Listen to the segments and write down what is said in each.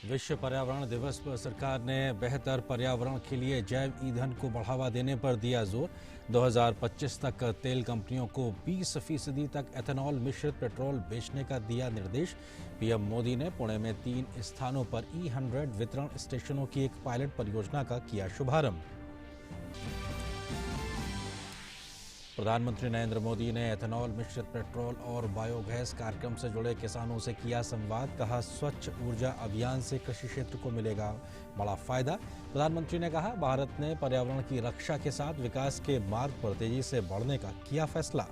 विश्व पर्यावरण दिवस पर सरकार ने बेहतर पर्यावरण के लिए जैव ईंधन को बढ़ावा देने पर दिया जोर। 2025 तक तेल कंपनियों को 20% तक एथेनॉल मिश्रित पेट्रोल बेचने का दिया निर्देश। पीएम मोदी ने पुणे में 3 स्थानों पर E100 वितरण स्टेशनों की एक पायलट परियोजना का किया शुभारंभ। प्रधानमंत्री नरेंद्र मोदी ने एथेनॉल मिश्रित पेट्रोल और बायोगैस कार्यक्रम से जुड़े किसानों से किया संवाद। कहा, स्वच्छ ऊर्जा अभियान से कृषि क्षेत्र को मिलेगा बड़ा फायदा। प्रधानमंत्री ने कहा, भारत ने पर्यावरण की रक्षा के साथ विकास के मार्ग पर तेजी से बढ़ने का किया फैसला।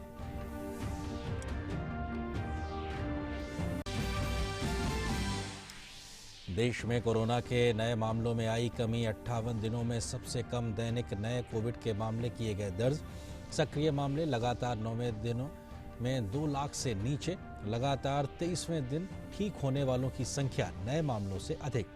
देश में कोरोना के नए मामलों में आई कमी। 58 दिनों में सबसे कम दैनिक नए कोविड के मामले किए गए दर्ज। सक्रिय मामले लगातार 9वें दिनों में 2 लाख से नीचे। लगातार 23वें दिन ठीक होने वालों की संख्या नए मामलों से अधिक।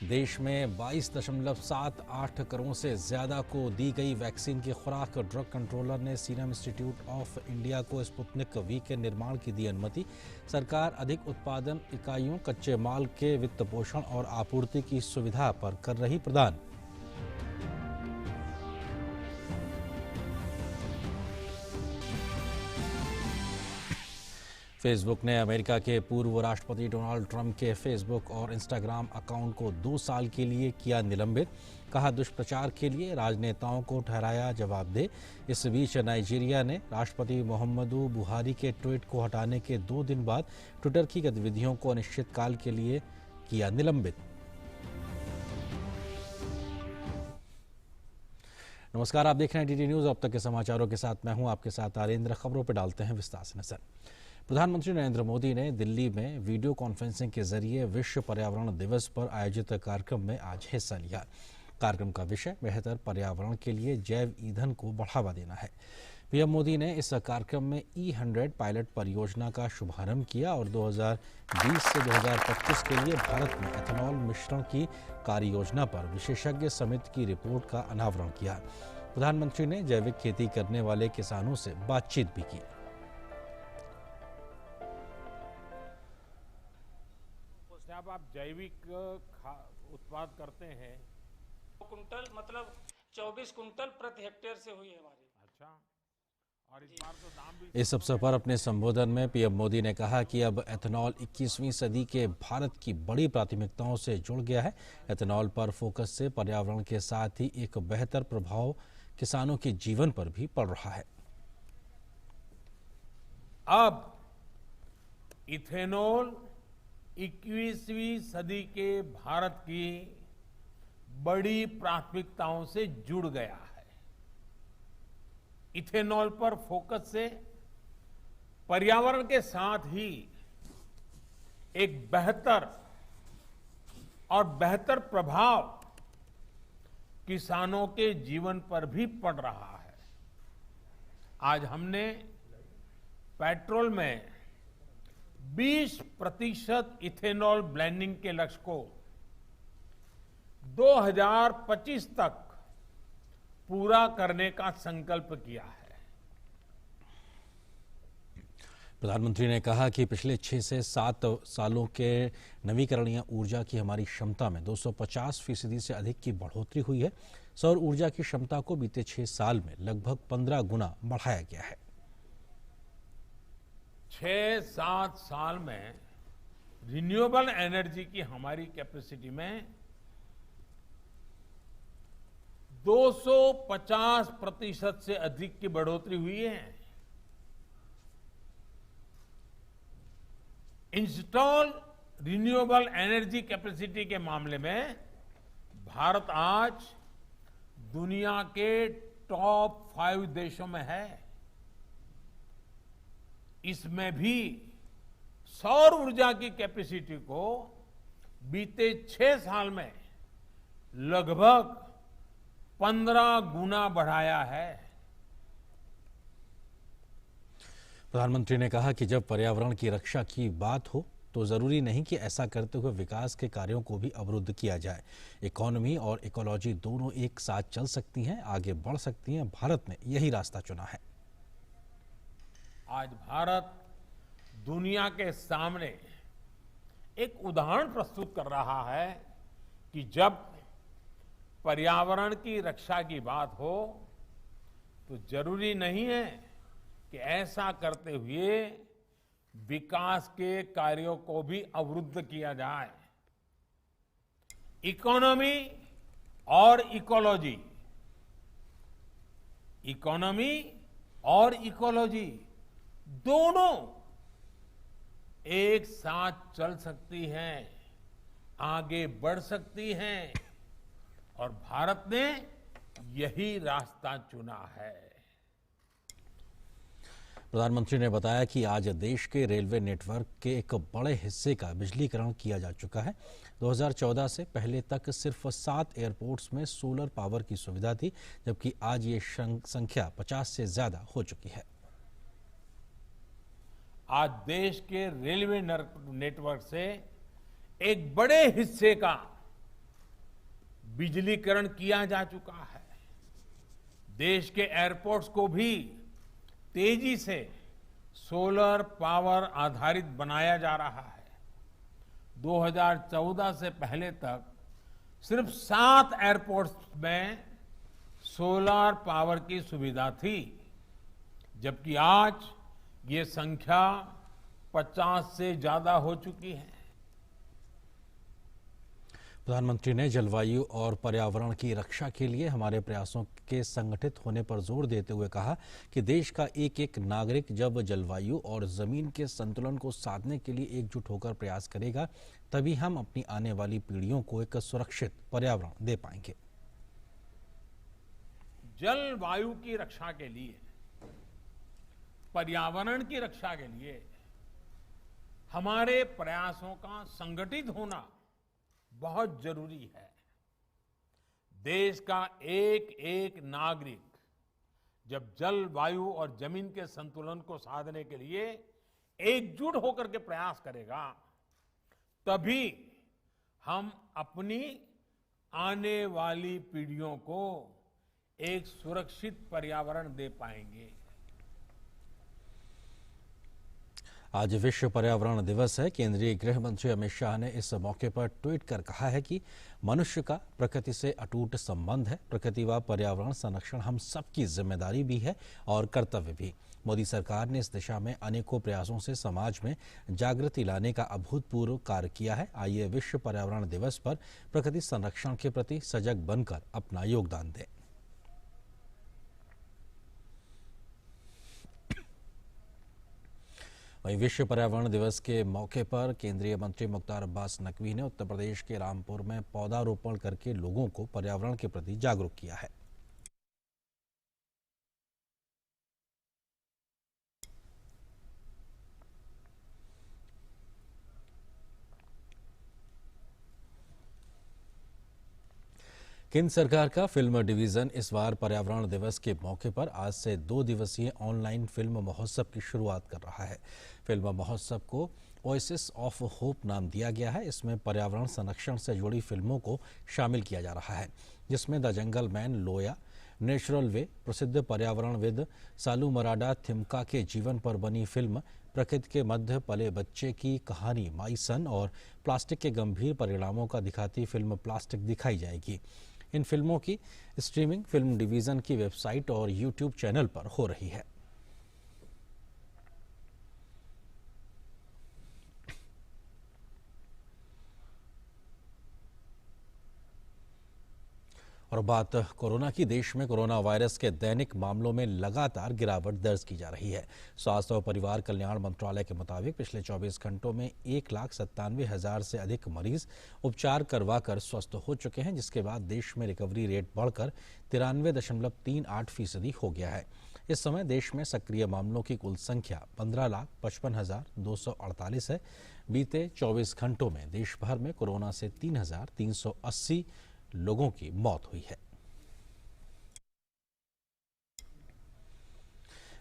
देश में 22.78 करोड़ से ज्यादा को दी गई वैक्सीन की खुराक। ड्रग कंट्रोलर ने सीरम इंस्टीट्यूट ऑफ इंडिया को स्पुतनिक V के निर्माण की दी अनुमति। सरकार अधिक उत्पादन इकाइयों, कच्चे माल के वित्त पोषण और आपूर्ति की सुविधा पर कर रही प्रदान। फेसबुक ने अमेरिका के पूर्व राष्ट्रपति डोनाल्ड ट्रंप के फेसबुक और इंस्टाग्राम अकाउंट को 2 साल के लिए किया निलंबित। कहा, दुष्प्रचार के लिए राजनेताओं को ठहराया जवाबदेह। इस बीच नाइजीरिया ने राष्ट्रपति मुहम्मदू बुहारी के ट्वीट को हटाने के 2 दिन बाद ट्विटर की गतिविधियों को अनिश्चितकाल के लिए किया निलंबित। नमस्कार, आप देख रहे हैं डीडी न्यूज। अब तक के समाचारों के साथ मैं हूं आपके साथ आरेंद्र। खबरों पर डालते हैं विस्तार से नजर। प्रधानमंत्री नरेंद्र मोदी ने दिल्ली में वीडियो कॉन्फ्रेंसिंग के जरिए विश्व पर्यावरण दिवस पर आयोजित कार्यक्रम में आज हिस्सा लिया। कार्यक्रम का विषय बेहतर पर्यावरण के लिए जैव ईंधन को बढ़ावा देना है। पीएम मोदी ने इस कार्यक्रम में E100 पायलट परियोजना का शुभारंभ किया और 2020 से 2025 के लिए भारत में एथेनॉल मिश्रण की कार्य योजना पर विशेषज्ञ समिति की रिपोर्ट का अनावरण किया। प्रधानमंत्री ने जैविक खेती करने वाले किसानों से बातचीत भी की। जब आप जैविक उत्पाद करते हैं, कुंटल मतलब 24 कुंटल प्रति हेक्टेयर से हुई है हमारी। अच्छा, और इस बार तो दाम भी। इस अवसर पर अपने संबोधन में पीएम मोदी ने कहा कि अब एथेनॉल 21वीं सदी के भारत की बड़ी प्राथमिकताओं से जुड़ गया है। एथेनॉल पर फोकस से पर्यावरण के साथ ही एक बेहतर प्रभाव किसानों के जीवन पर भी पड़ रहा है। अब इथेनॉल 21वीं सदी के भारत की बड़ी प्राथमिकताओं से जुड़ गया है। इथेनॉल पर फोकस से पर्यावरण के साथ ही एक बेहतर प्रभाव किसानों के जीवन पर भी पड़ रहा है। आज हमने पेट्रोल में 20% इथेनॉल ब्लेंडिंग के लक्ष्य को 2025 तक पूरा करने का संकल्प किया है। प्रधानमंत्री ने कहा कि पिछले 6 से 7 सालों के नवीकरणीय ऊर्जा की हमारी क्षमता में 250% से अधिक की बढ़ोतरी हुई है। सौर ऊर्जा की क्षमता को बीते 6 साल में लगभग 15 गुना बढ़ाया गया है। 6-7 साल में रिन्यूएबल एनर्जी की हमारी कैपेसिटी में 250% से अधिक की बढ़ोतरी हुई है। इंस्टॉल रिन्यूएबल एनर्जी कैपेसिटी के मामले में भारत आज दुनिया के टॉप 5 देशों में है। इसमें भी सौर ऊर्जा की कैपेसिटी को बीते 6 साल में लगभग 15 गुना बढ़ाया है। प्रधानमंत्री ने कहा कि जब पर्यावरण की रक्षा की बात हो तो जरूरी नहीं कि ऐसा करते हुए विकास के कार्यों को भी अवरुद्ध किया जाए। इकोनॉमी और इकोलॉजी दोनों एक साथ चल सकती हैं, आगे बढ़ सकती हैं। भारत ने यही रास्ता चुना है। आज भारत दुनिया के सामने एक उदाहरण प्रस्तुत कर रहा है कि जब पर्यावरण की रक्षा की बात हो तो जरूरी नहीं है कि ऐसा करते हुए विकास के कार्यों को भी अवरुद्ध किया जाए। इकोनॉमी और इकोलॉजी, इकोनॉमी और इकोलॉजी दोनों एक साथ चल सकती हैं, आगे बढ़ सकती हैं और भारत ने यही रास्ता चुना है। प्रधानमंत्री ने बताया कि आज देश के रेलवे नेटवर्क के एक बड़े हिस्से का बिजलीकरण किया जा चुका है। 2014 से पहले तक सिर्फ 7 एयरपोर्ट्स में सोलर पावर की सुविधा थी, जबकि आज ये संख्या 50 से ज्यादा हो चुकी है। आज देश के रेलवे नेटवर्क से एक बड़े हिस्से का बिजलीकरण किया जा चुका है। देश के एयरपोर्ट्स को भी तेजी से सोलर पावर आधारित बनाया जा रहा है। 2014 से पहले तक सिर्फ 7 एयरपोर्ट्स में सोलर पावर की सुविधा थी, जबकि आज ये संख्या 50 से ज्यादा हो चुकी है। प्रधानमंत्री ने जलवायु और पर्यावरण की रक्षा के लिए हमारे प्रयासों के संगठित होने पर जोर देते हुए कहा कि देश का एक एक नागरिक जब जलवायु और जमीन के संतुलन को साधने के लिए एकजुट होकर प्रयास करेगा, तभी हम अपनी आने वाली पीढ़ियों को एक सुरक्षित पर्यावरण दे पाएंगे। जलवायु की रक्षा के लिए, पर्यावरण की रक्षा के लिए हमारे प्रयासों का संगठित होना बहुत जरूरी है। देश का एक एक नागरिक जब जलवायु और जमीन के संतुलन को साधने के लिए एकजुट होकर के प्रयास करेगा, तभी हम अपनी आने वाली पीढ़ियों को एक सुरक्षित पर्यावरण दे पाएंगे। आज विश्व पर्यावरण दिवस है। केंद्रीय गृह मंत्री अमित शाह ने इस मौके पर ट्वीट कर कहा है कि मनुष्य का प्रकृति से अटूट संबंध है। प्रकृति व पर्यावरण संरक्षण हम सबकी जिम्मेदारी भी है और कर्तव्य भी। मोदी सरकार ने इस दिशा में अनेकों प्रयासों से समाज में जागृति लाने का अभूतपूर्व कार्य किया है। आइए विश्व पर्यावरण दिवस पर प्रकृति संरक्षण के प्रति सजग बनकर अपना योगदान दें। वहीं विश्व पर्यावरण दिवस के मौके पर केंद्रीय मंत्री मुख्तार अब्बास नकवी ने उत्तर प्रदेश के रामपुर में पौधारोपण करके लोगों को पर्यावरण के प्रति जागरूक किया है। केंद्र सरकार का फिल्म डिवीजन इस बार पर्यावरण दिवस के मौके पर आज से 2 दिवसीय ऑनलाइन फिल्म महोत्सव की शुरुआत कर रहा है। फिल्म महोत्सव को ओएसिस ऑफ होप नाम दिया गया है। इसमें पर्यावरण संरक्षण से जुड़ी फिल्मों को शामिल किया जा रहा है, जिसमें the jungle man, Loya, natural way, प्रसिद्ध पर्यावरणविद सालू मराडा थिमका के जीवन पर बनी फिल्म प्रकृति के मध्य पले बच्चे की कहानी माई सन और प्लास्टिक के गंभीर परिणामों का दिखाती फिल्म प्लास्टिक दिखाई जाएगी। इन फिल्मों की स्ट्रीमिंग फिल्म डिवीजन की वेबसाइट और यूट्यूब चैनल पर हो रही है। और बात कोरोना की। देश में कोरोना वायरस के दैनिक मामलों में लगातार गिरावट दर्ज की जा रही है। स्वास्थ्य और परिवार कल्याण मंत्रालय के मुताबिक पिछले 24 घंटों में 1,97,000 से अधिक मरीज उपचार करवाकर स्वस्थ हो चुके हैं, जिसके बाद देश में रिकवरी रेट बढ़कर 93.38% हो गया है। इस समय देश में सक्रिय मामलों की कुल संख्या 15,55,248 है। बीते 24 घंटों में देश भर में कोरोना से 3,380 लोगों की मौत हुई है।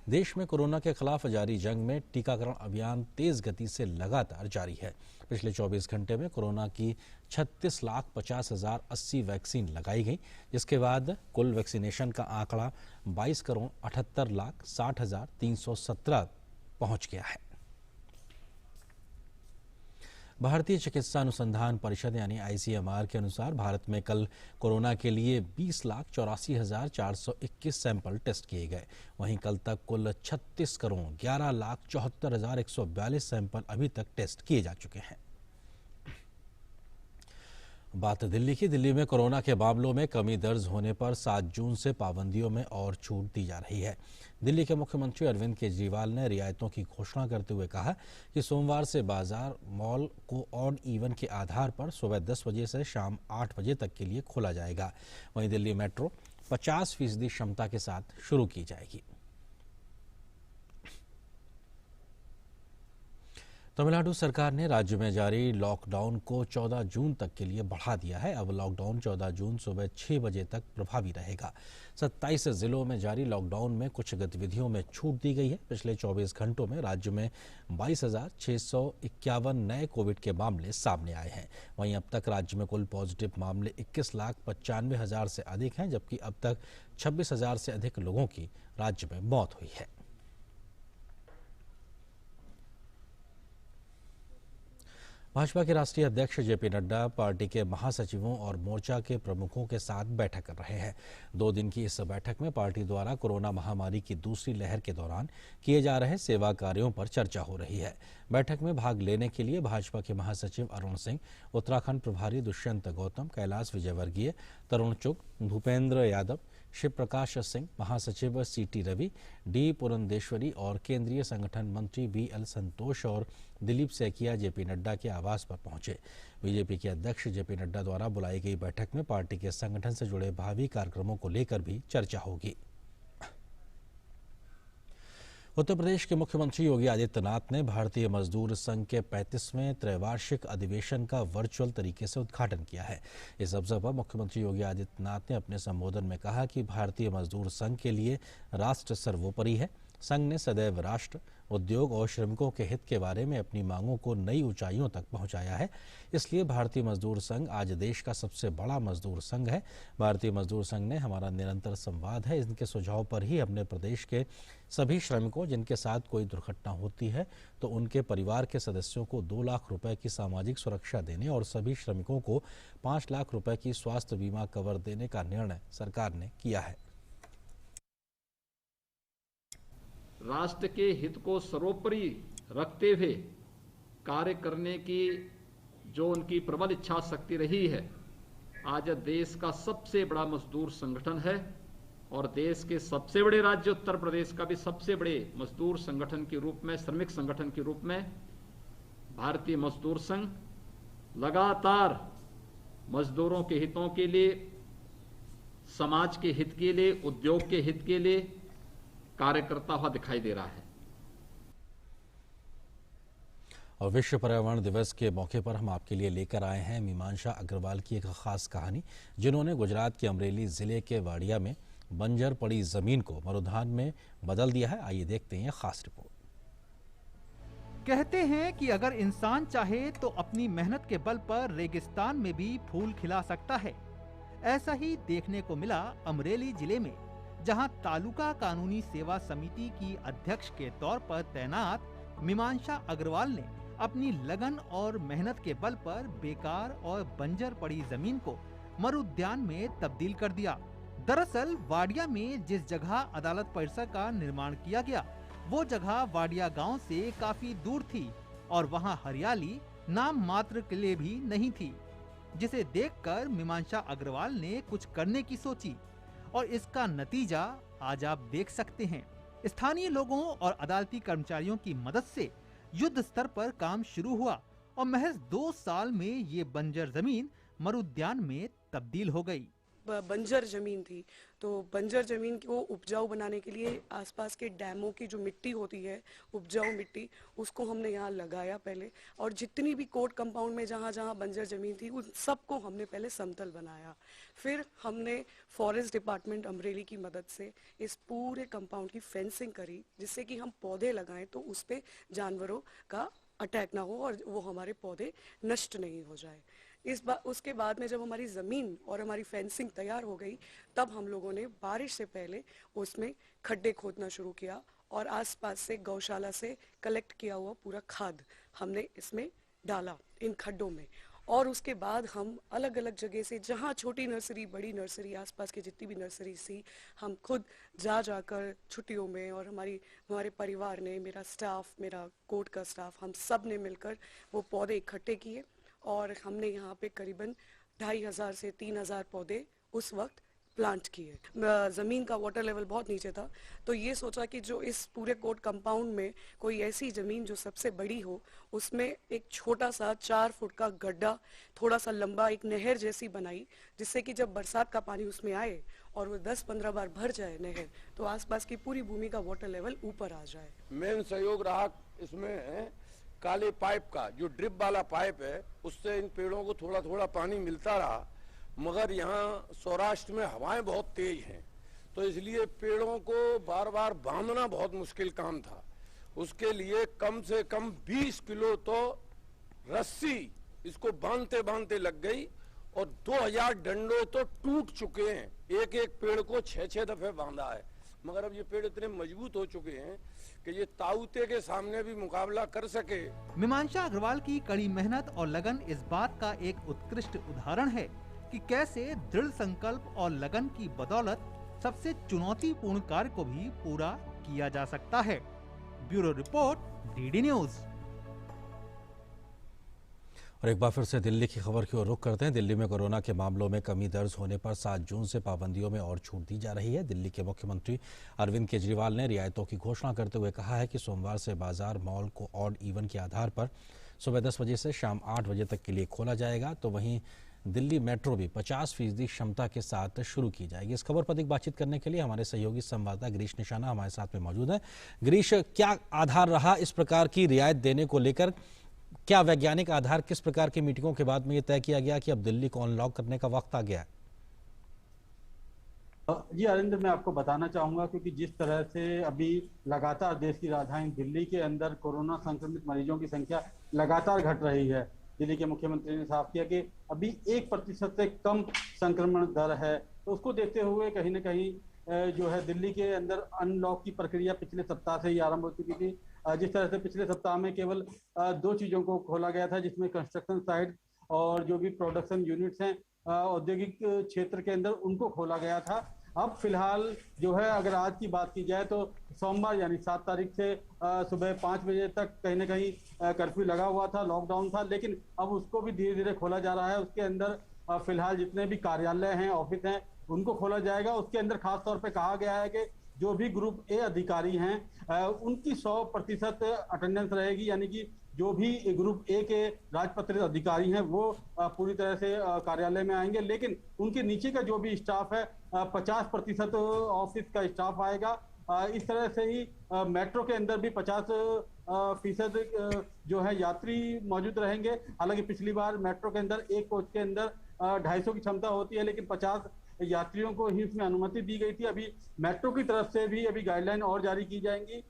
देश में कोरोना के खिलाफ जारी जंग में टीकाकरण अभियान तेज गति से लगातार जारी है। पिछले 24 घंटे में कोरोना की 36,50,080 वैक्सीन लगाई गई, जिसके बाद कुल वैक्सीनेशन का आंकड़ा 22,78,60,317 पहुंच गया है। भारतीय चिकित्सा अनुसंधान परिषद यानी ICMR के अनुसार भारत में कल कोरोना के लिए 20,84,421 सैंपल टेस्ट किए गए। वहीं कल तक कुल 36,11,74,142 सैंपल अभी तक टेस्ट किए जा चुके हैं। बात दिल्ली की। दिल्ली में कोरोना के मामलों में कमी दर्ज होने पर 7 जून से पाबंदियों में और छूट दी जा रही है। दिल्ली के मुख्यमंत्री अरविंद केजरीवाल ने रियायतों की घोषणा करते हुए कहा कि सोमवार से बाजार, मॉल को ऑड इवन के आधार पर सुबह 10 बजे से शाम 8 बजे तक के लिए खोला जाएगा। वहीं दिल्ली मेट्रो 50% क्षमता के साथ शुरू की जाएगी। तमिलनाडु सरकार ने राज्य में जारी लॉकडाउन को 14 जून तक के लिए बढ़ा दिया है। अब लॉकडाउन 14 जून सुबह 6 बजे तक प्रभावी रहेगा। 27 जिलों में जारी लॉकडाउन में कुछ गतिविधियों में छूट दी गई है। पिछले 24 घंटों में राज्य में 22,651 नए कोविड के मामले सामने आए हैं। वहीं अब तक राज्य में कुल पॉजिटिव मामले 21,95,000 से अधिक हैं, जबकि अब तक 26,000 से अधिक लोगों की राज्य में मौत हुई है। भाजपा के राष्ट्रीय अध्यक्ष जेपी नड्डा पार्टी के महासचिवों और मोर्चा के प्रमुखों के साथ बैठक कर रहे हैं। 2 दिन की इस बैठक में पार्टी द्वारा कोरोना महामारी की दूसरी लहर के दौरान किए जा रहे सेवा कार्यों पर चर्चा हो रही है। बैठक में भाग लेने के लिए भाजपा के महासचिव अरुण सिंह, उत्तराखंड प्रभारी दुष्यंत गौतम, कैलाश विजयवर्गीय, तरुण चुग, भूपेंद्र यादव, शिव प्रकाश सिंह, महासचिव CT रवि, D पुरंदेश्वरी और केंद्रीय संगठन मंत्री BL संतोष और दिलीप सैकिया जेपी नड्डा के आवास पर पहुंचे। बीजेपी के अध्यक्ष जेपी नड्डा द्वारा बुलाई गई बैठक में पार्टी के संगठन से जुड़े भावी कार्यक्रमों को लेकर भी चर्चा होगी। उत्तर प्रदेश के मुख्यमंत्री योगी आदित्यनाथ ने भारतीय मजदूर संघ के 35वें त्रैवार्षिक अधिवेशन का वर्चुअल तरीके से उद्घाटन किया है। इस अवसर पर मुख्यमंत्री योगी आदित्यनाथ ने अपने संबोधन में कहा कि भारतीय मजदूर संघ के लिए राष्ट्र सर्वोपरि है। संघ ने सदैव राष्ट्र, उद्योग और श्रमिकों के हित के बारे में अपनी मांगों को नई ऊंचाइयों तक पहुंचाया है। इसलिए भारतीय मजदूर संघ आज देश का सबसे बड़ा मजदूर संघ है। भारतीय मजदूर संघ ने हमारा निरंतर संवाद है। इनके सुझाव पर ही हमने प्रदेश के सभी श्रमिकों जिनके साथ कोई दुर्घटना होती है तो उनके परिवार के सदस्यों को 2 लाख रुपए की सामाजिक सुरक्षा देने और सभी श्रमिकों को 5 लाख रुपए की स्वास्थ्य बीमा कवर देने का निर्णय सरकार ने किया है। राष्ट्र के हित को सर्वोपरि रखते हुए कार्य करने की जो उनकी प्रबल इच्छा शक्ति रही है, आज देश का सबसे बड़ा मजदूर संगठन है और देश के सबसे बड़े राज्य उत्तर प्रदेश का भी सबसे बड़े मजदूर संगठन के रूप में, श्रमिक संगठन के रूप में भारतीय मजदूर संघ लगातार मजदूरों के हितों के लिए, समाज के हित के लिए, उद्योग के हित के लिए कार्य करता हुआ दिखाई दे रहा है। और विश्व पर्यावरण दिवस के मौके पर हम आपके लिए लेकर आए हैं मीमांसा अग्रवाल की एक खास कहानी, जिन्होंने गुजरात के अमरेली जिले के वाडिया में बंजर पड़ी जमीन को मरुधान में बदल दिया है। आइए देखते हैं खास रिपोर्ट। कहते हैं कि अगर इंसान चाहे तो अपनी मेहनत के बल पर रेगिस्तान में भी फूल खिला सकता है। ऐसा ही देखने को मिला अमरेली जिले में, जहां तालुका कानूनी सेवा समिति की अध्यक्ष के तौर पर तैनात मीमांसा अग्रवाल ने अपनी लगन और मेहनत के बल पर बेकार और बंजर पड़ी जमीन को मरुद्यान में तब्दील कर दिया। दरअसल वाडिया में जिस जगह अदालत परिसर का निर्माण किया गया, वो जगह वाडिया गांव से काफी दूर थी और वहां हरियाली नाम मात्र के लिए भी नहीं थी, जिसे देखकर मीमांसा अग्रवाल ने कुछ करने की सोची और इसका नतीजा आज आप देख सकते हैं। स्थानीय लोगों और अदालती कर्मचारियों की मदद से युद्ध स्तर पर काम शुरू हुआ और महज 2 साल में ये बंजर जमीन मरुद्यान में तब्दील हो गई। बंजर जमीन थी, तो बंजर जमीन को उपजाऊ बनाने के लिए आसपास के डैमों की जो मिट्टी होती है, उपजाऊ मिट्टी, उसको हमने यहाँ लगाया पहले। और जितनी भी कोर्ट कंपाउंड में जहाँ जहाँ बंजर जमीन थी उन सबको हमने पहले समतल बनाया। फिर हमने फॉरेस्ट डिपार्टमेंट अमरेली की मदद से इस पूरे कंपाउंड की फेंसिंग करी, जिससे कि हम पौधे लगाएं तो उस पर जानवरों का अटैक ना हो और वो हमारे पौधे नष्ट नहीं हो जाए। उसके बाद में जब हमारी ज़मीन और हमारी फेंसिंग तैयार हो गई, तब हम लोगों ने बारिश से पहले उसमें खड्डे खोदना शुरू किया और आसपास से गौशाला से कलेक्ट किया हुआ पूरा खाद हमने इसमें डाला इन खड्डों में। और उसके बाद हम अलग अलग जगह से, जहाँ छोटी नर्सरी बड़ी नर्सरी आसपास की जितनी भी नर्सरी थी, हम खुद जाकर छुट्टियों में, और हमारे परिवार ने, मेरा स्टाफ, मेरा कोर्ट का स्टाफ, हम सब ने मिलकर वो पौधे इकट्ठे किए और हमने यहाँ पे करीबन 2500 से 3000 पौधे उस वक्त प्लांट किए। ज़मीन का वाटर लेवल बहुत नीचे था, तो ये सोचा कि जो इस पूरे कोर्ट कंपाउंड में कोई ऐसी ज़मीन जो सबसे बड़ी हो, उसमें एक छोटा सा 4 फुट का गड्ढा, थोड़ा सा लंबा, एक नहर जैसी बनाई, जिससे कि जब बरसात का पानी उसमें आए और वो 10-15 बार भर जाए नहर, तो आसपास की पूरी भूमि का वाटर लेवल ऊपर आ जाए। मेन सहयोग रहा इसमें काले पाइप का, जो ड्रिप वाला पाइप है, उससे इन पेड़ों को थोड़ा थोड़ा पानी मिलता रहा। मगर यहाँ सौराष्ट्र में हवाएं बहुत तेज हैं, तो इसलिए पेड़ों को बार बार बांधना बहुत मुश्किल काम था। उसके लिए कम से कम 20 किलो तो रस्सी इसको बांधते बांधते लग गई और 2000 डंडों तो टूट चुके हैं। एक एक पेड़ को 6-6 दफे बांधा है, मगर अब ये पेड़ इतने मजबूत हो चुके हैं कि ये ताऊते के सामने भी मुकाबला कर सके। मीमांसा अग्रवाल की कड़ी मेहनत और लगन इस बात का एक उत्कृष्ट उदाहरण है कि कैसे दृढ़ संकल्प और लगन की बदौलत सबसे चुनौतीपूर्ण कार्य को भी पूरा किया जा सकता है। Bureau report, DD news. और एक बार फिर से दिल्ली की खबर की ओर रुख करते हैं। दिल्ली में कोरोना के मामलों में कमी दर्ज होने पर 7 जून से पाबंदियों में और छूट दी जा रही है। दिल्ली के मुख्यमंत्री अरविंद केजरीवाल ने रियायतों की घोषणा करते हुए कहा है कि सोमवार से बाजार, मॉल को ऑड इवन के आधार पर सुबह 10 बजे से शाम 8 बजे तक के लिए खोला जाएगा। तो वहीं दिल्ली मेट्रो भी 50% क्षमता के साथ शुरू की जाएगी। इस खबर पर अधिक बातचीत करने के लिए हमारे सहयोगी संवाददाता गिरीश निशाना हमारे साथ में मौजूद है। गिरीश, क्या आधार रहा इस प्रकार की रियायत देने को लेकर? क्या वैज्ञानिक आधार, किस प्रकार की मीटिंगों के बाद में ये तय किया गया कि अब दिल्ली को अनलॉक करने का वक्त आ गया है? जी अरिंदर, मैं आपको बताना चाहूंगा क्योंकि जिस तरह से अभी लगातार देश की राजधानी दिल्ली के अंदर कोरोना संक्रमित मरीजों की संख्या लगातार घट रही है। दिल्ली के मुख्यमंत्री ने साफ किया कि अभी 1% से कम संक्रमण दर है, तो उसको देखते हुए कहीं न कहीं जो है दिल्ली के अंदर अनलॉक की प्रक्रिया पिछले सप्ताह से ही आरंभ हो चुकी थी। जिस तरह से पिछले सप्ताह में केवल 2 चीजों को खोला गया था, जिसमें कंस्ट्रक्शन साइट और जो भी प्रोडक्शन यूनिट्स हैं औद्योगिक क्षेत्र के अंदर, उनको खोला गया था। अब फिलहाल जो है, अगर आज की बात की जाए तो सोमवार यानी 7 तारीख से सुबह 5 बजे तक कहीं ना कहीं कर्फ्यू लगा हुआ था, लॉकडाउन था, लेकिन अब उसको भी धीरे धीरे खोला जा रहा है। उसके अंदर फिलहाल जितने भी कार्यालय हैं, ऑफिस हैं, उनको खोला जाएगा। उसके अंदर खास तौर पे कहा गया है कि जो भी ग्रुप ए अधिकारी हैं उनकी 100% अटेंडेंस रहेगी, यानी कि जो भी ग्रुप ए के राजपत्रित अधिकारी हैं वो पूरी तरह से कार्यालय में आएंगे, लेकिन उनके नीचे का जो भी स्टाफ है 50% ऑफिस का स्टाफ आएगा। इस तरह से ही मेट्रो के अंदर भी 50% जो है यात्री मौजूद रहेंगे। हालांकि पिछली बार मेट्रो के अंदर एक कोच के अंदर 250 की क्षमता होती है, लेकिन 50 यात्रियों को ही उसमें अनुमति दी गई थी। अभी मेट्रो की तरफ से भी अभी गाइडलाइन और जारी की जाएंगी।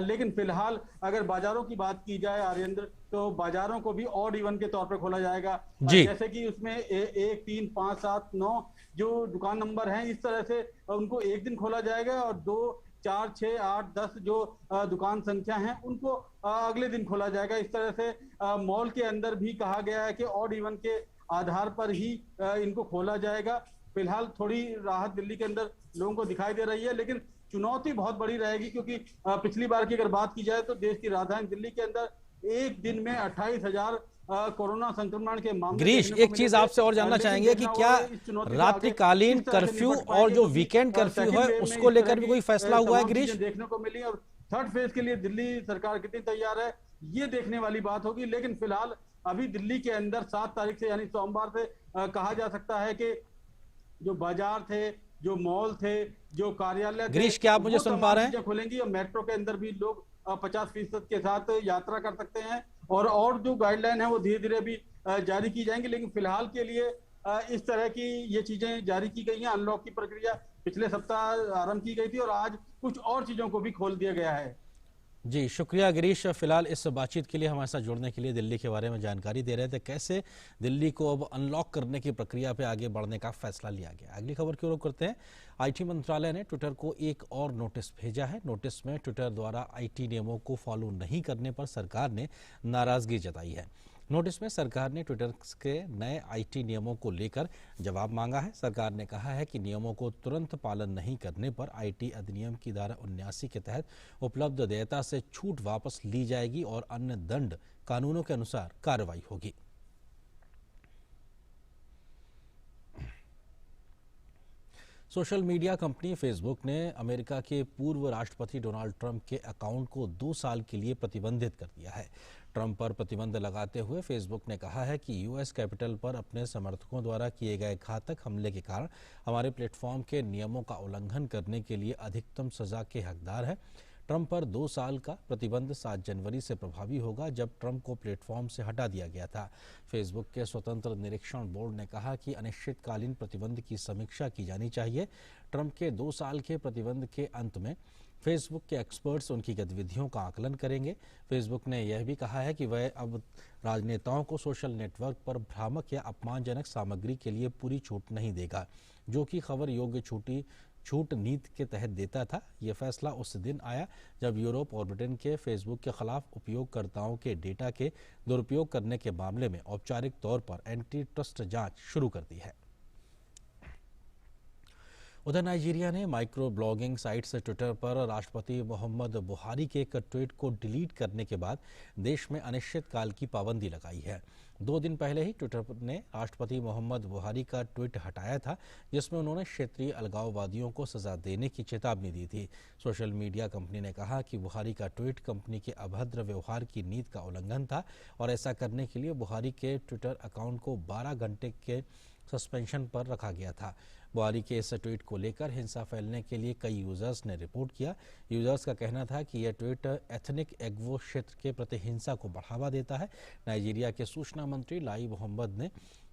लेकिन फिलहाल अगर बाजारों की बात की जाए आर्येंद्र, तो बाजारों को भी ऑड इवन के तौर पर खोला जाएगा। जैसे कि उसमें 1, 3, 5, 7, 9 जो दुकान नंबर हैं, इस तरह से उनको एक दिन खोला जाएगा और 2, 4, 6, 8, 10 जो दुकान संख्या हैं उनको अगले दिन खोला जाएगा। इस तरह से मॉल के अंदर भी कहा गया है कि ऑड इवन के आधार पर ही इनको खोला जाएगा। फिलहाल थोड़ी राहत दिल्ली के अंदर लोगों को दिखाई दे रही है, लेकिन चुनौती बहुत बड़ी रहेगी क्योंकि पिछली बार की अगर बात की जाए तो देश की राजधानी दिल्ली के अंदर एक दिन में 28,000 कोरोना संक्रमण के मामले। गिरीश, एक चीज आपसे और जानना चाहेंगे कि क्या रात्रिकालीन कर्फ्यू और जो वीकेंड कर्फ्यू है उसको लेकर भी कोई फैसला हुआ है? गिरीश, देखने को मिली और थर्ड फेज के लिए दिल्ली सरकार कितनी तैयार है ये देखने वाली बात होगी। लेकिन फिलहाल अभी दिल्ली के अंदर 7 तारीख से यानी सोमवार से कहा जा सकता है कि जो बाजार थे, जो मॉल थे, जो कार्यालय, गिरीश क्या आप मुझे सुन पा रहे हैं? खुलेंगी और मेट्रो के अंदर भी लोग 50% के साथ यात्रा कर सकते हैं और जो गाइडलाइन है वो धीरे धीरे भी जारी की जाएंगी। लेकिन फिलहाल के लिए इस तरह की ये चीजें जारी की गई हैं। अनलॉक की प्रक्रिया पिछले सप्ताह आरंभ की गई थी और आज कुछ और चीजों को भी खोल दिया गया है। जी शुक्रिया गिरीश। फिलहाल इस बातचीत के लिए हमारे साथ जुड़ने के लिए, दिल्ली के बारे में जानकारी दे रहे थे, कैसे दिल्ली को अब अनलॉक करने की प्रक्रिया पे आगे बढ़ने का फैसला लिया गया। अगली खबर की ओर करते हैं। आईटी मंत्रालय ने ट्विटर को एक और नोटिस भेजा है। नोटिस में ट्विटर द्वारा आईटी नियमों को फॉलो नहीं करने पर सरकार ने नाराजगी जताई है। नोटिस में सरकार ने ट्विटर के नए आईटी नियमों को लेकर जवाब मांगा है। सरकार ने कहा है कि नियमों को तुरंत पालन नहीं करने पर आईटी अधिनियम की धारा 79 के तहत उपलब्ध देयता से छूट वापस ली जाएगी और अन्य दंड कानूनों के अनुसार कार्रवाई होगी। सोशल मीडिया कंपनी फेसबुक ने अमेरिका के पूर्व राष्ट्रपति डोनाल्ड ट्रंप के अकाउंट को 2 साल के लिए प्रतिबंधित कर दिया है। ट्रंप पर प्रतिबंध लगाते हुए फेसबुक ने कहा है कि यूएस कैपिटल पर अपने समर्थकों द्वारा किए गए घातक हमले के कारण हमारे प्लेटफॉर्म के नियमों का उल्लंघन करने के लिए अधिकतम सजा के हकदार है। ट्रंप पर 2 साल का प्रतिबंध 7 जनवरी से प्रभावी होगा, जब ट्रंप को प्लेटफॉर्म से हटा दिया गया था। फेसबुक के स्वतंत्र निरीक्षण बोर्ड ने कहा कि अनिश्चितकालीन प्रतिबंध की समीक्षा की जानी चाहिए। ट्रंप के 2 साल के प्रतिबंध के अंत में फेसबुक के एक्सपर्ट्स उनकी गतिविधियों का आकलन करेंगे। फेसबुक ने यह भी कहा है कि वह अब राजनेताओं को सोशल नेटवर्क पर भ्रामक या अपमानजनक सामग्री के लिए पूरी छूट नहीं देगा, जो कि खबर योग्य छूट नीति के तहत देता था। यह फैसला उस दिन आया जब यूरोप और ब्रिटेन के फेसबुक के खिलाफ उपयोगकर्ताओं के डेटा के दुरुपयोग करने के मामले में औपचारिक तौर पर एंटी ट्रस्ट जांच शुरू कर दी है। उधर नाइजीरिया ने माइक्रो ब्लॉगिंग साइट से ट्विटर पर राष्ट्रपति मोहम्मद बुहारी के एक ट्वीट को डिलीट करने के बाद देश में अनिश्चितकाल की पाबंदी लगाई है। 2 दिन पहले ही ट्विटर ने राष्ट्रपति मोहम्मद बुहारी का ट्वीट हटाया था, जिसमें उन्होंने क्षेत्रीय अलगाववादियों को सजा देने की चेतावनी दी थी। सोशल मीडिया कंपनी ने कहा कि बुहारी का ट्वीट कंपनी के अभद्र व्यवहार की नीति का उल्लंघन था और ऐसा करने के लिए बुहारी के ट्विटर अकाउंट को 12 घंटे के सस्पेंशन पर रखा गया था। बुहारी के इस ट्वीट को लेकर हिंसा फैलने के लिए कई यूजर्स ने रिपोर्ट किया। यूजर्स का कहना था कि यह ट्वीट एथनिक एग्वो क्षेत्र के प्रति हिंसा को बढ़ावा देता है। नाइजीरिया के सूचना मंत्री लाई मोहम्मद ने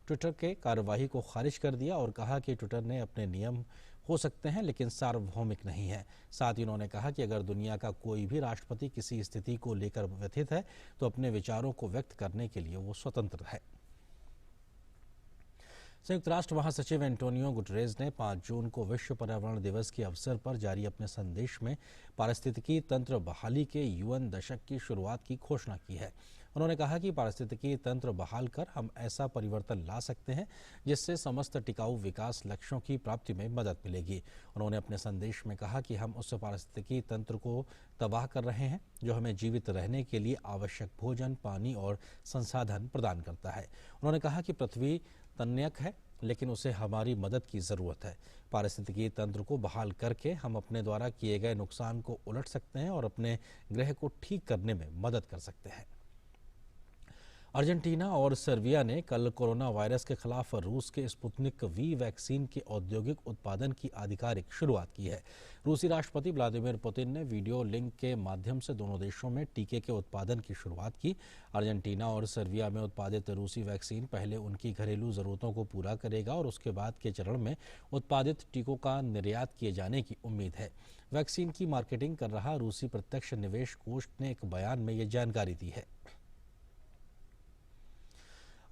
ट्विटर के कार्यवाही को खारिज कर दिया और कहा कि ट्विटर ने अपने नियम हो सकते हैं लेकिन सार्वभौमिक नहीं है। साथ ही उन्होंने कहा कि अगर दुनिया का कोई भी राष्ट्रपति किसी स्थिति को लेकर व्यथित है तो अपने विचारों को व्यक्त करने के लिए वो स्वतंत्र है। संयुक्त राष्ट्र महासचिव एंटोनियो गुटरेज ने 5 जून को विश्व पर्यावरण दिवस के अवसर पर जारी अपने संदेश में पारिस्थितिकी तंत्र बहाली के यूएन दशक की शुरुआत की घोषणा की है। उन्होंने कहा कि पारिस्थितिकी तंत्र बहाल कर हम ऐसा परिवर्तन ला सकते हैं जिससे समस्त टिकाऊ विकास लक्ष्यों की प्राप्ति में मदद मिलेगी। उन्होंने अपने संदेश में कहा कि हम उस पारिस्थितिकी तंत्र को तबाह कर रहे हैं जो हमें जीवित रहने के लिए आवश्यक भोजन, पानी और संसाधन प्रदान करता है। उन्होंने कहा कि पृथ्वी तन्यक है लेकिन उसे हमारी मदद की ज़रूरत है। पारिस्थितिकी तंत्र को बहाल करके हम अपने द्वारा किए गए नुकसान को उलट सकते हैं और अपने ग्रह को ठीक करने में मदद कर सकते हैं। अर्जेंटीना और सर्बिया ने कल कोरोना वायरस के खिलाफ रूस के स्पुतनिक वी वैक्सीन के औद्योगिक उत्पादन की आधिकारिक शुरुआत की है। रूसी राष्ट्रपति व्लादिमीर पुतिन ने वीडियो लिंक के माध्यम से दोनों देशों में टीके के उत्पादन की शुरुआत की। अर्जेंटीना और सर्बिया में उत्पादित रूसी वैक्सीन पहले उनकी घरेलू जरूरतों को पूरा करेगा और उसके बाद के चरण में उत्पादित टीकों का निर्यात किए जाने की उम्मीद है। वैक्सीन की मार्केटिंग कर रहा रूसी प्रत्यक्ष निवेश कोष ने एक बयान में ये जानकारी दी है।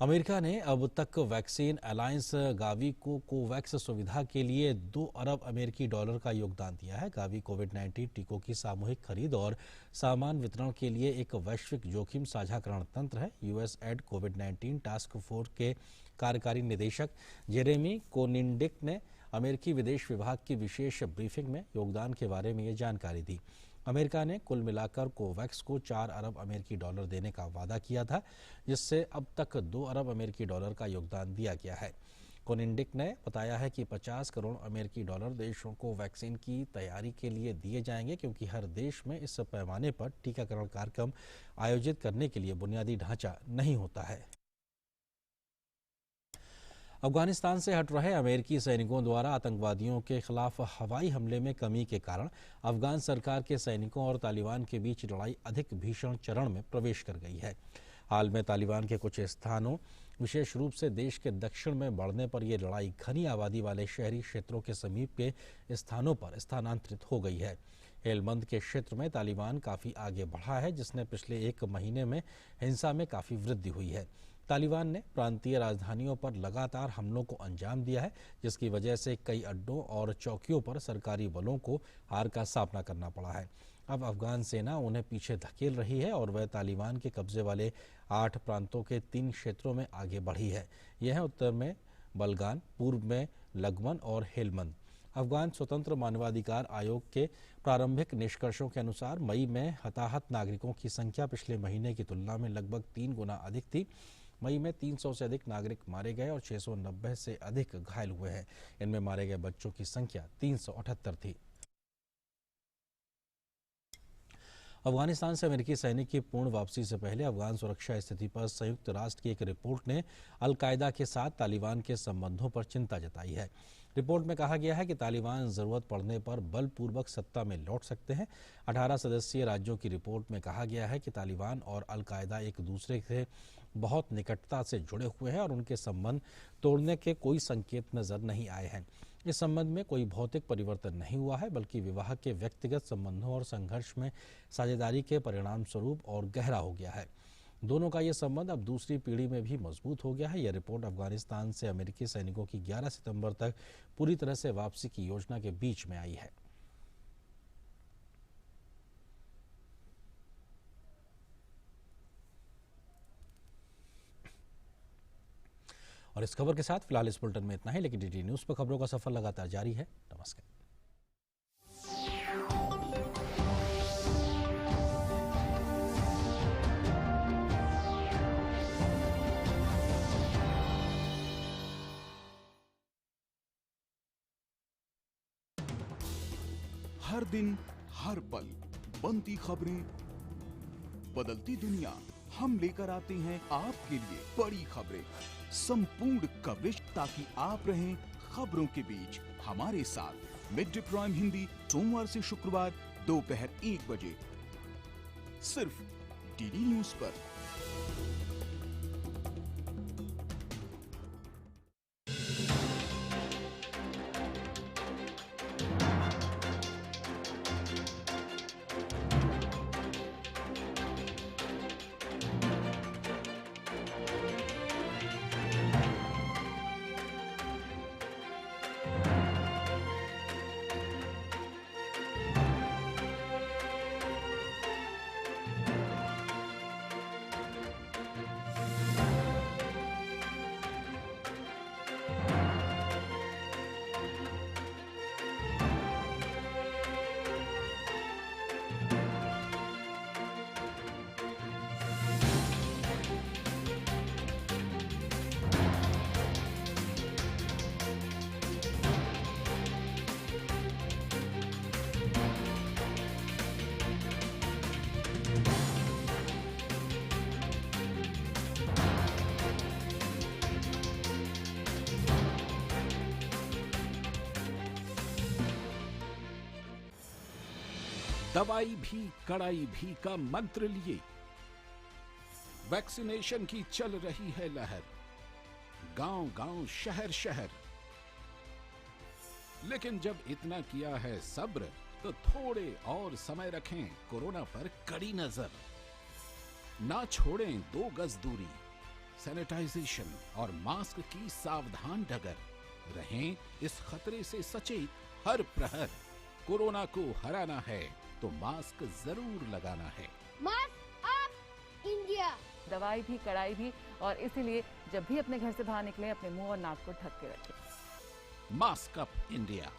अमेरिका ने अब तक वैक्सीन अलायंस गावी को कोवैक्स सुविधा के लिए 2 अरब अमेरिकी डॉलर का योगदान दिया है। गावी कोविड-19 टीकों की सामूहिक खरीद और सामान वितरण के लिए एक वैश्विक जोखिम साझाकरण तंत्र है। यूएस एड कोविड-19 टास्क फोर्स के कार्यकारी निदेशक जेरेमी कोनिंडिक ने अमेरिकी विदेश विभाग की विशेष ब्रीफिंग में योगदान के बारे में ये जानकारी दी। अमेरिका ने कुल मिलाकर कोवैक्स को 4 अरब अमेरिकी डॉलर देने का वादा किया था, जिससे अब तक 2 अरब अमेरिकी डॉलर का योगदान दिया गया है। कोनिंडिक ने बताया है कि 50 करोड़ अमेरिकी डॉलर देशों को वैक्सीन की तैयारी के लिए दिए जाएंगे, क्योंकि हर देश में इस पैमाने पर टीकाकरण कार्यक्रम आयोजित करने के लिए बुनियादी ढांचा नहीं होता है। अफगानिस्तान से हट रहे अमेरिकी सैनिकों द्वारा आतंकवादियों के खिलाफ हवाई हमले में कमी के कारण अफगान सरकार के सैनिकों और तालिबान के बीच लड़ाई अधिक भीषण चरण में प्रवेश कर गई है। हाल में तालिबान के कुछ स्थानों, विशेष रूप से देश के दक्षिण में बढ़ने पर यह लड़ाई घनी आबादी वाले शहरी क्षेत्रों के समीप के स्थानों पर स्थानांतरित हो गई है। हेलमंद के क्षेत्र में तालिबान काफ़ी आगे बढ़ा है, जिसने पिछले एक महीने में हिंसा में काफ़ी वृद्धि हुई है। तालिबान ने प्रांतीय राजधानियों पर लगातार हमलों को अंजाम दिया है, जिसकी वजह से कई अड्डों और चौकियों पर सरकारी बलों को हार का सामना करना पड़ा है। अब अफगान सेना उन्हें पीछे धकेल रही है और वह तालिबान के कब्जे वाले 8 प्रांतों के 3 क्षेत्रों में आगे बढ़ी है। यह है उत्तर में बलगान, पूर्व में लगमन और हेलमंद। अफगान स्वतंत्र मानवाधिकार आयोग के प्रारंभिक निष्कर्षों के अनुसार मई में हताहत नागरिकों की संख्या पिछले महीने की तुलना में लगभग 3 गुना अधिक थी। मई में 300 से अधिक नागरिक मारे गए और 690 से अधिक घायल हुए हैं। इनमें मारे गए बच्चों की संख्या 378 थी। अफगानिस्तान से अमेरिकी सैनिक की पूर्ण वापसी से पहले अफगान सुरक्षा स्थिति पर संयुक्त राष्ट्र की एक रिपोर्ट ने अल-कायदा के साथ तालिबान के संबंधों पर चिंता जताई है। रिपोर्ट में कहा गया है कि तालिबान जरूरत पड़ने पर बलपूर्वक सत्ता में लौट सकते हैं। 18 सदस्यीय राज्यों की रिपोर्ट में कहा गया है कि तालिबान और अल-कायदा एक दूसरे से बहुत निकटता से जुड़े हुए हैं और उनके संबंध तोड़ने के कोई संकेत नजर नहीं आए हैं। इस संबंध में कोई भौतिक परिवर्तन नहीं हुआ है, बल्कि विवाह के व्यक्तिगत संबंधों और संघर्ष में साझेदारी के परिणाम स्वरूप और गहरा हो गया है। दोनों का ये संबंध अब दूसरी पीढ़ी में भी मजबूत हो गया है। यह रिपोर्ट अफगानिस्तान से अमेरिकी सैनिकों की 11 सितंबर तक पूरी तरह से वापसी की योजना के बीच में आई है। और इस खबर के साथ फिलहाल इस बुलेटिन में इतना ही, लेकिन डीडी न्यूज पर खबरों का सफर लगातार जारी है। नमस्कार। हर दिन हर पल बनती खबरें, बदलती दुनिया, हम लेकर आते हैं आपके लिए बड़ी खबरें, संपूर्ण कवरेज, ताकि आप रहें खबरों के बीच हमारे साथ। मिड डे प्राइम हिंदी सोमवार से शुक्रवार दोपहर 1 बजे सिर्फ डीडी न्यूज पर। दवाई भी कड़ाई भी का मंत्र लिए वैक्सीनेशन की चल रही है लहर, गांव-गांव, शहर-शहर। लेकिन जब इतना किया है सब्र, तो थोड़े और समय रखें कोरोना पर कड़ी नजर। ना छोड़ें 2 गज दूरी, सैनिटाइजेशन और मास्क की सावधान डगर। रहें इस खतरे से सचेत हर प्रहर। कोरोना को हराना है तो मास्क जरूर लगाना है। Mask up India. दवाई भी कड़ाई भी, और इसीलिए जब भी अपने घर से बाहर निकले अपने मुंह और नाक को ढक के रखें। Mask up India.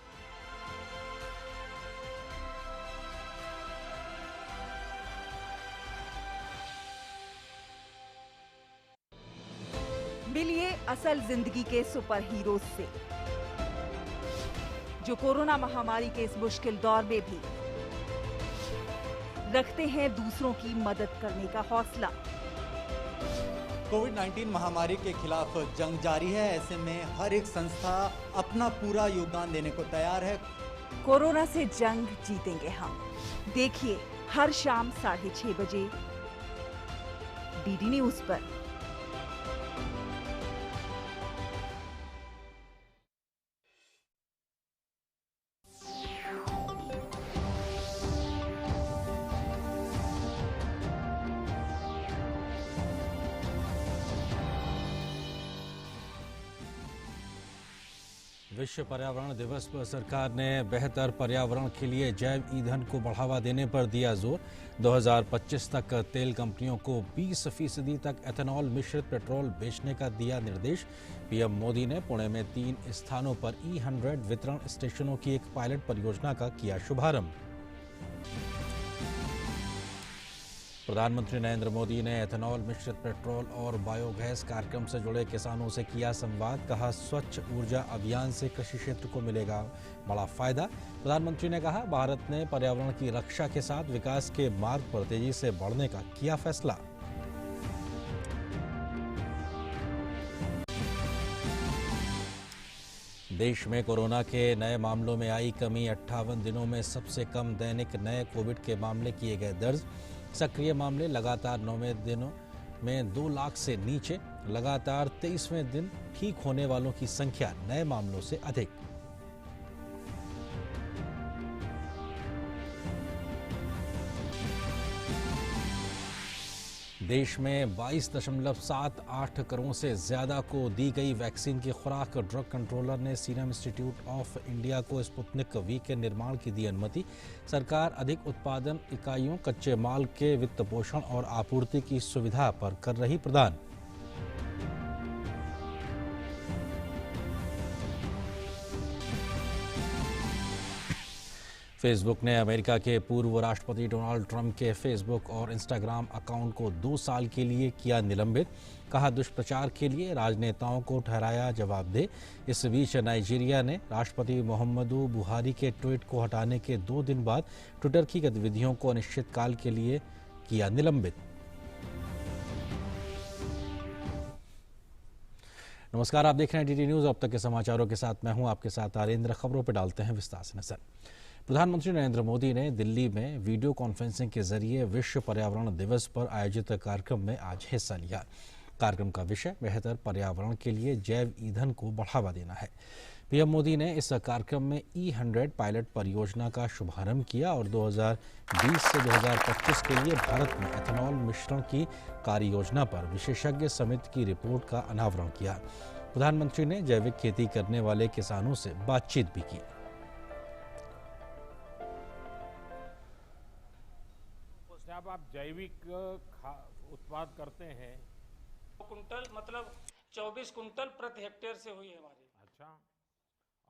मिलिए असल जिंदगी के सुपर हीरो से, जो कोरोना महामारी के इस मुश्किल दौर में भी रखते हैं दूसरों की मदद करने का हौसला। कोविड-19 महामारी के खिलाफ जंग जारी है। ऐसे में हर एक संस्था अपना पूरा योगदान देने को तैयार है। कोरोना से जंग जीतेंगे हम। देखिए हर शाम 6:30 बजे डीडी न्यूज पर। विश्व पर्यावरण दिवस पर सरकार ने बेहतर पर्यावरण के लिए जैव ईंधन को बढ़ावा देने पर दिया जोर। 2025 तक तेल कंपनियों को 20% तक एथेनॉल मिश्रित पेट्रोल बेचने का दिया निर्देश। पीएम मोदी ने पुणे में 3 स्थानों पर E100 वितरण स्टेशनों की एक पायलट परियोजना का किया शुभारंभ। प्रधानमंत्री नरेंद्र मोदी ने एथेनॉल मिश्रित पेट्रोल और बायोगैस कार्यक्रम से जुड़े किसानों से किया संवाद। कहा, स्वच्छ ऊर्जा अभियान से कृषि क्षेत्र को मिलेगा बड़ा फायदा। प्रधानमंत्री ने कहा, भारत ने पर्यावरण की रक्षा के साथ विकास के मार्ग पर तेजी से बढ़ने का किया फैसला। देश में कोरोना के नए मामलों में आई कमी। 58 दिनों में सबसे कम दैनिक नए कोविड के मामले किए गए दर्ज। सक्रिय मामले लगातार 9वें दिनों में 2 लाख से नीचे। लगातार 23वें दिन ठीक होने वालों की संख्या नए मामलों से अधिक। देश में 22.78 करोड़ से ज्यादा को दी गई वैक्सीन की खुराक। ड्रग कंट्रोलर ने सीरम इंस्टीट्यूट ऑफ इंडिया को स्पुतनिक वी के निर्माण की दी अनुमति। सरकार अधिक उत्पादन इकाइयों, कच्चे माल के वित्त पोषण और आपूर्ति की सुविधा पर कर रही प्रदान। फेसबुक ने अमेरिका के पूर्व राष्ट्रपति डोनाल्ड ट्रंप के फेसबुक और इंस्टाग्राम अकाउंट को 2 साल के लिए किया निलंबित। कहा, दुष्प्रचार के लिए राजनेताओं को ठहराया जवाबदेह। इस बीच नाइजीरिया ने राष्ट्रपति मुहम्मदू बुहारी के ट्वीट को हटाने के 2 दिन बाद ट्विटर की गतिविधियों को अनिश्चितकाल के लिए किया निलंबित। नमस्कार, आप देख रहे हैं डीडी न्यूज। अब तक के समाचारों के साथ मैं हूं आपके साथ आरेंद्र। खबरों पर डालते हैं विस्तार से नजर। प्रधानमंत्री नरेंद्र मोदी ने दिल्ली में वीडियो कॉन्फ्रेंसिंग के जरिए विश्व पर्यावरण दिवस पर आयोजित कार्यक्रम में आज हिस्सा लिया। कार्यक्रम का विषय बेहतर पर्यावरण के लिए जैव ईंधन को बढ़ावा देना है। पीएम मोदी ने इस कार्यक्रम में E100 पायलट परियोजना का शुभारंभ किया और 2020 से 2025 के लिए भारत में एथेनॉल मिश्रण की कार्य योजना पर विशेषज्ञ समिति की रिपोर्ट का अनावरण किया। प्रधानमंत्री ने जैविक खेती करने वाले किसानों से बातचीत भी की। जब आप जैविक उत्पाद करते हैं, कुंटल मतलब 24 कुंटल प्रति हेक्टेयर से हुई है हमारी। अच्छा,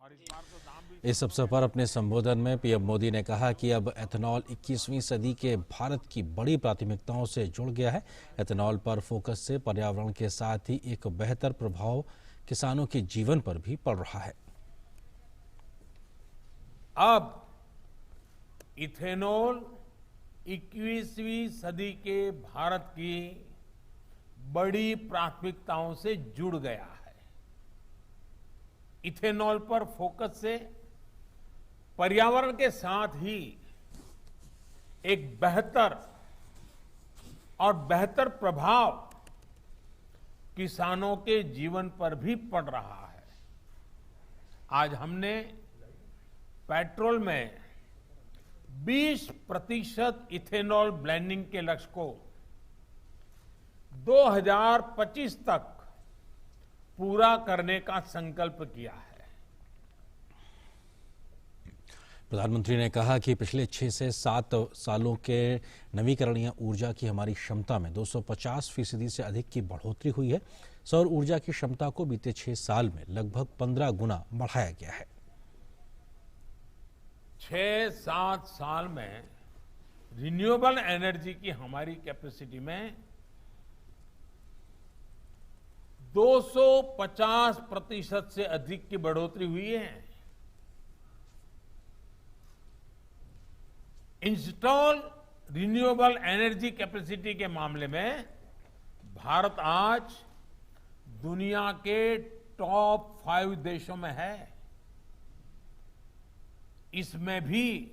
और इस बार तो दाम भी। इस अवसर पर अपने संबोधन में पीएम मोदी ने कहा कि अब एथेनॉल 21वीं सदी के भारत की बड़ी प्राथमिकताओं से जुड़ गया है। एथेनॉल पर फोकस से पर्यावरण के साथ ही एक बेहतर प्रभाव किसानों के जीवन पर भी पड़ रहा है। अब इथेनॉल 21वीं सदी के भारत की बड़ी प्राथमिकताओं से जुड़ गया है। इथेनॉल पर फोकस से पर्यावरण के साथ ही एक बेहतर प्रभाव किसानों के जीवन पर भी पड़ रहा है। आज हमने पेट्रोल में 20% इथेनॉल ब्लेंडिंग के लक्ष्य को 2025 तक पूरा करने का संकल्प किया है। प्रधानमंत्री ने कहा कि पिछले 6 से 7 सालों के नवीकरणीय ऊर्जा की हमारी क्षमता में 250% से अधिक की बढ़ोतरी हुई है। सौर ऊर्जा की क्षमता को बीते 6 साल में लगभग 15 गुना बढ़ाया गया है। 6-7 साल में रिन्यूएबल एनर्जी की हमारी कैपेसिटी में 250% से अधिक की बढ़ोतरी हुई है। इंस्टॉल रिन्यूएबल एनर्जी कैपेसिटी के मामले में भारत आज दुनिया के टॉप 5 देशों में है। इसमें भी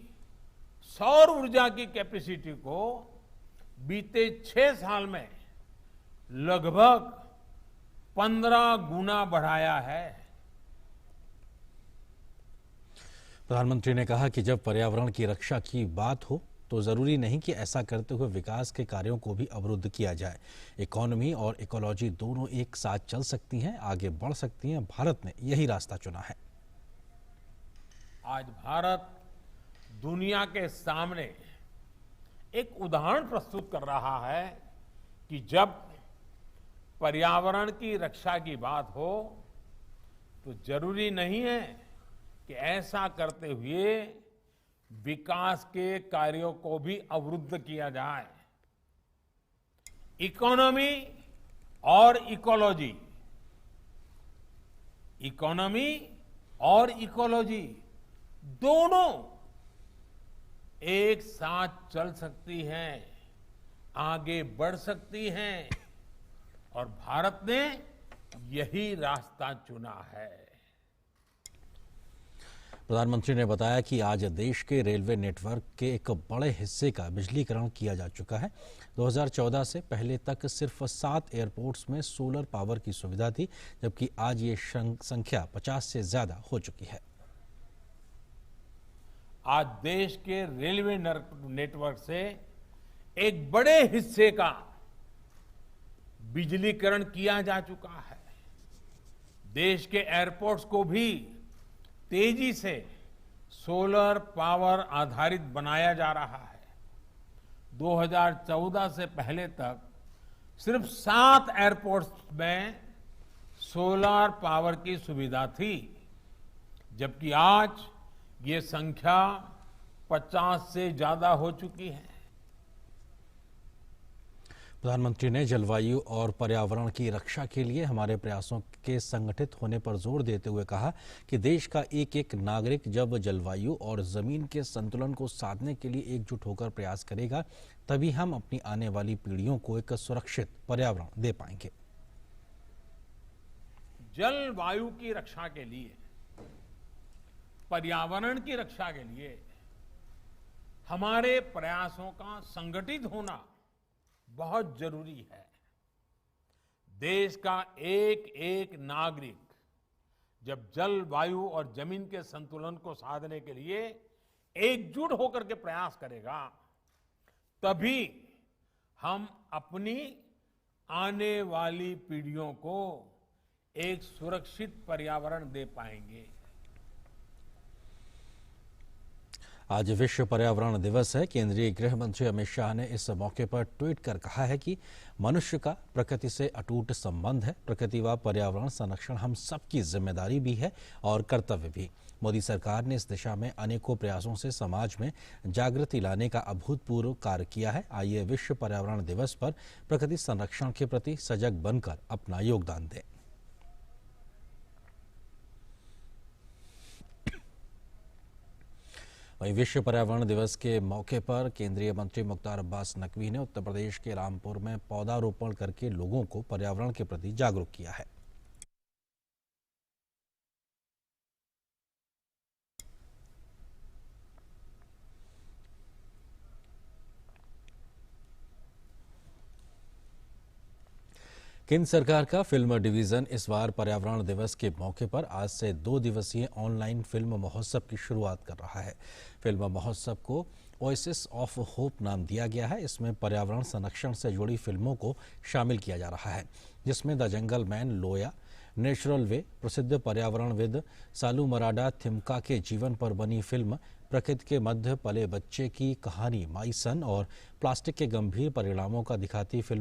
सौर ऊर्जा की कैपेसिटी को बीते 6 साल में लगभग 15 गुना बढ़ाया है। प्रधानमंत्री ने कहा कि जब पर्यावरण की रक्षा की बात हो तो जरूरी नहीं कि ऐसा करते हुए विकास के कार्यों को भी अवरुद्ध किया जाए। इकोनॉमी और इकोलॉजी दोनों एक साथ चल सकती हैं, आगे बढ़ सकती हैं। भारत ने यही रास्ता चुना है। आज भारत दुनिया के सामने एक उदाहरण प्रस्तुत कर रहा है कि जब पर्यावरण की रक्षा की बात हो तो जरूरी नहीं है कि ऐसा करते हुए विकास के कार्यों को भी अवरुद्ध किया जाए। इकोनॉमी और इकोलॉजी, इकोनॉमी और इकोलॉजी दोनों एक साथ चल सकती हैं, आगे बढ़ सकती हैं और भारत ने यही रास्ता चुना है। प्रधानमंत्री ने बताया कि आज देश के रेलवे नेटवर्क के एक बड़े हिस्से का बिजलीकरण किया जा चुका है। 2014 से पहले तक सिर्फ 7 एयरपोर्ट्स में सोलर पावर की सुविधा थी, जबकि आज ये संख्या 50 से ज्यादा हो चुकी है। आज देश के रेलवे नेटवर्क से एक बड़े हिस्से का बिजलीकरण किया जा चुका है। देश के एयरपोर्ट्स को भी तेजी से सोलर पावर आधारित बनाया जा रहा है। 2014 से पहले तक सिर्फ 7 एयरपोर्ट्स में सोलर पावर की सुविधा थी, जबकि आज ये संख्या 50 से ज्यादा हो चुकी है। प्रधानमंत्री ने जलवायु और पर्यावरण की रक्षा के लिए हमारे प्रयासों के संगठित होने पर जोर देते हुए कहा कि देश का एक एक नागरिक जब जलवायु और जमीन के संतुलन को साधने के लिए एकजुट होकर प्रयास करेगा, तभी हम अपनी आने वाली पीढ़ियों को एक सुरक्षित पर्यावरण दे पाएंगे। जलवायु की रक्षा के लिए, पर्यावरण की रक्षा के लिए हमारे प्रयासों का संगठित होना बहुत जरूरी है। देश का एक एक नागरिक जब जलवायु और जमीन के संतुलन को साधने के लिए एकजुट होकर के प्रयास करेगा, तभी हम अपनी आने वाली पीढ़ियों को एक सुरक्षित पर्यावरण दे पाएंगे। आज विश्व पर्यावरण दिवस है। केंद्रीय गृह मंत्री अमित शाह ने इस मौके पर ट्वीट कर कहा है कि मनुष्य का प्रकृति से अटूट संबंध है। प्रकृति व पर्यावरण संरक्षण हम सबकी जिम्मेदारी भी है और कर्तव्य भी। मोदी सरकार ने इस दिशा में अनेकों प्रयासों से समाज में जागृति लाने का अभूतपूर्व कार्य किया है। आइए विश्व पर्यावरण दिवस पर प्रकृति संरक्षण के प्रति सजग बनकर अपना योगदान दें। वहीं विश्व पर्यावरण दिवस के मौके पर केंद्रीय मंत्री मुख्तार अब्बास नकवी ने उत्तर प्रदेश के रामपुर में पौधारोपण करके लोगों को पर्यावरण के प्रति जागरूक किया है। केंद्र सरकार का फिल्म डिवीजन इस बार पर्यावरण दिवस के मौके पर आज से 2 दिवसीय ऑनलाइन फिल्म महोत्सव की शुरुआत कर रहा है। फिल्म महोत्सव को वॉइसेस ऑफ होप नाम दिया गया है। इसमें पर्यावरण संरक्षण से जुड़ी फिल्मों को शामिल किया जा रहा है, जिसमें the jungle man, Loya, natural way, प्रसिद्ध पर्यावरणविद सालू मराडा थिमका के जीवन पर बनी फिल्म प्रकृति के मध्य पले बच्चे की कहानी माई सन और प्लास्टिक के गंभीर परिणामों का दिखाती फिल्म